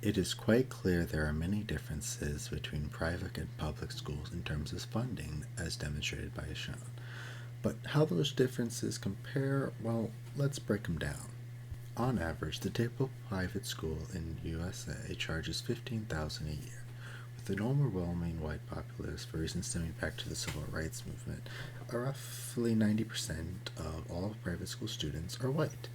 It is quite clear there are many differences between private and public schools in terms of funding, as demonstrated by Sean. But how those differences compare, well, let's break them down. On average, the typical private school in USA charges $15,000 a year. With an overwhelming white populace for reasons stemming back to the civil rights movement, roughly 90% of all private school students are white.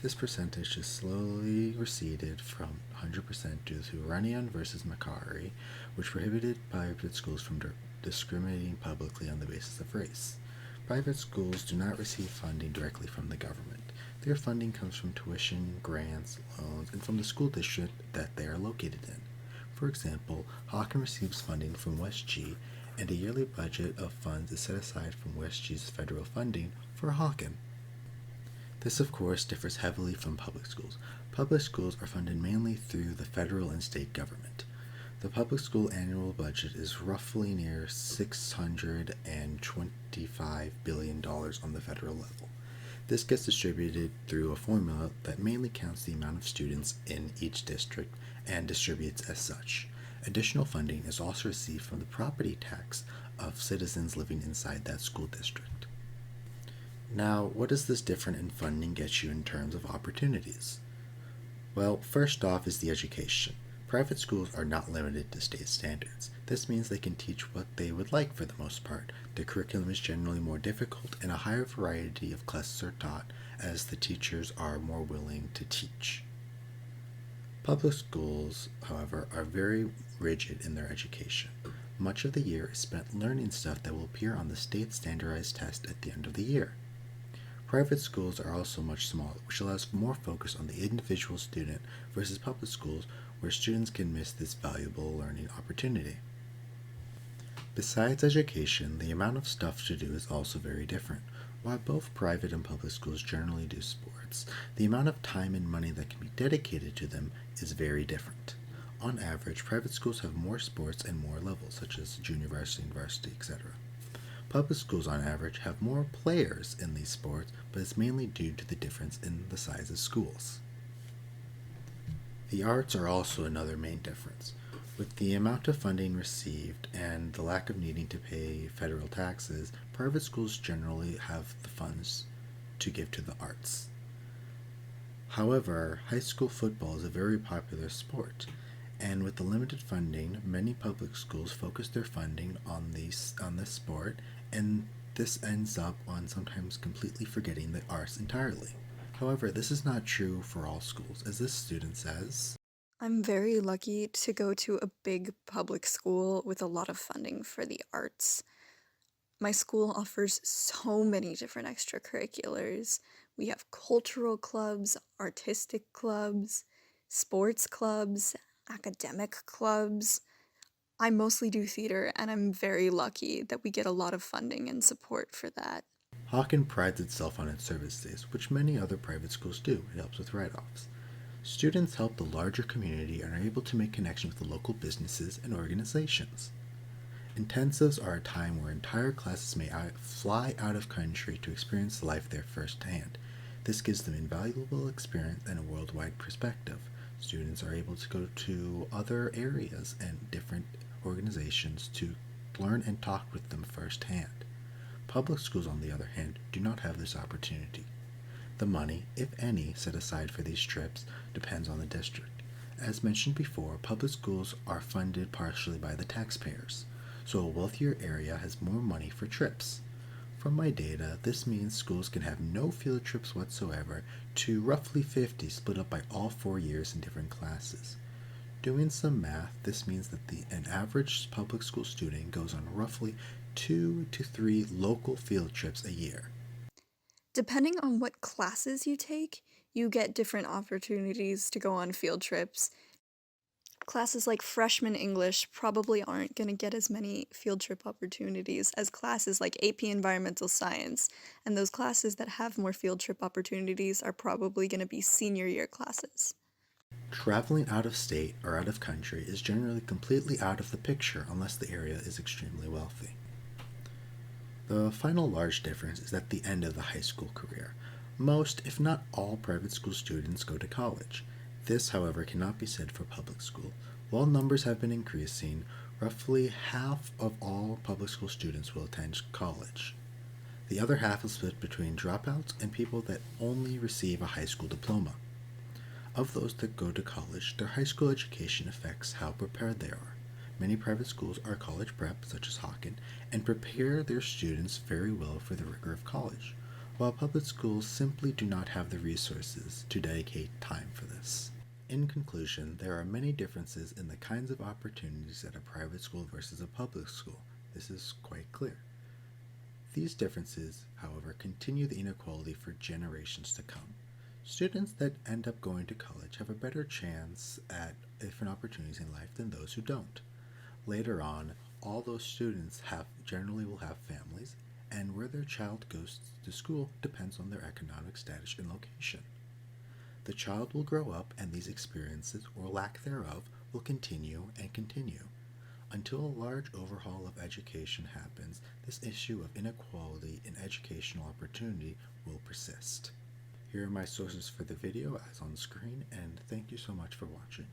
This percentage has slowly receded from 100% due to Runyon versus Macari, which prohibited private schools from discriminating publicly on the basis of race. Private schools do not receive funding directly from the government. Their funding comes from tuition, grants, loans, and from the school district that they are located in. For example, Hawken receives funding from West G, and a yearly budget of funds is set aside from West G's federal funding for Hawken. This, of course, differs heavily from public schools. Public schools are funded mainly through the federal and state government. The public school annual budget is roughly near $625 billion on the federal level. This gets distributed through a formula that mainly counts the amount of students in each district and distributes as such. Additional funding is also received from the property tax of citizens living inside that school district. Now, what does this difference in funding get you in terms of opportunities? Well, first off is the education. Private schools are not limited to state standards. This means they can teach what they would like for the most part. The curriculum is generally more difficult and a higher variety of classes are taught as the teachers are more willing to teach. Public schools, however, are very rigid in their education. Much of the year is spent learning stuff that will appear on the state standardized test at the end of the year. Private schools are also much smaller, which allows for more focus on the individual student versus public schools where students can miss this valuable learning opportunity. Besides education, the amount of stuff to do is also very different. While both private and public schools generally do sports, the amount of time and money that can be dedicated to them is very different. On average, private schools have more sports and more levels, such as junior varsity and varsity, etc. Public schools, on average, have more players in these sports, but it's mainly due to the difference in the size of schools. The arts are also another main difference. With the amount of funding received and the lack of needing to pay federal taxes, private schools generally have the funds to give to the arts. However, high school football is a very popular sport, and with the limited funding, many public schools focus their funding on this sport, and this ends up on sometimes completely forgetting the arts entirely. However, this is not true for all schools, as this student says. I'm very lucky to go to a big public school with a lot of funding for the arts. My school offers so many different extracurriculars. We have cultural clubs, artistic clubs, sports clubs, academic clubs. I mostly do theater, and I'm very lucky that we get a lot of funding and support for that. Hawken prides itself on its service days, which many other private schools do. It helps with write offs. Students help the larger community and are able to make connections with the local businesses and organizations. Intensives are a time where entire classes may fly out of country to experience life there firsthand. This gives them invaluable experience and a worldwide perspective. Students are able to go to other areas and different organizations to learn and talk with them firsthand. Public schools, on the other hand, do not have this opportunity. The money, if any, set aside for these trips depends on the district. As mentioned before, public schools are funded partially by the taxpayers, so a wealthier area has more money for trips. From my data, this means schools can have no field trips whatsoever to roughly 50 split up by all 4 years in different classes. Doing some math, this means that an average public school student goes on roughly 2 to 3 local field trips a year. Depending on what classes you take, you get different opportunities to go on field trips. Classes like freshman English probably aren't going to get as many field trip opportunities as classes like AP Environmental Science, and those classes that have more field trip opportunities are probably going to be senior year classes. Traveling out of state or out of country is generally completely out of the picture unless the area is extremely wealthy. The final large difference is at the end of the high school career. Most, if not all, private school students go to college. This, however, cannot be said for public school. While numbers have been increasing, roughly half of all public school students will attend college. The other half is split between dropouts and people that only receive a high school diploma. Of those that go to college, their high school education affects how prepared they are. Many private schools are college prep, such as Hawken, and prepare their students very well for the rigor of college, while public schools simply do not have the resources to dedicate time for this. In conclusion, there are many differences in the kinds of opportunities at a private school versus a public school. This is quite clear. These differences, however, continue the inequality for generations to come. Students that end up going to college have a better chance at different opportunities in life than those who don't. Later on, all those students generally will have families, and where their child goes to school depends on their economic status and location. The child will grow up, and these experiences, or lack thereof, will continue and continue. Until a large overhaul of education happens, this issue of inequality in educational opportunity will persist. Here are my sources for the video as on screen, and thank you so much for watching.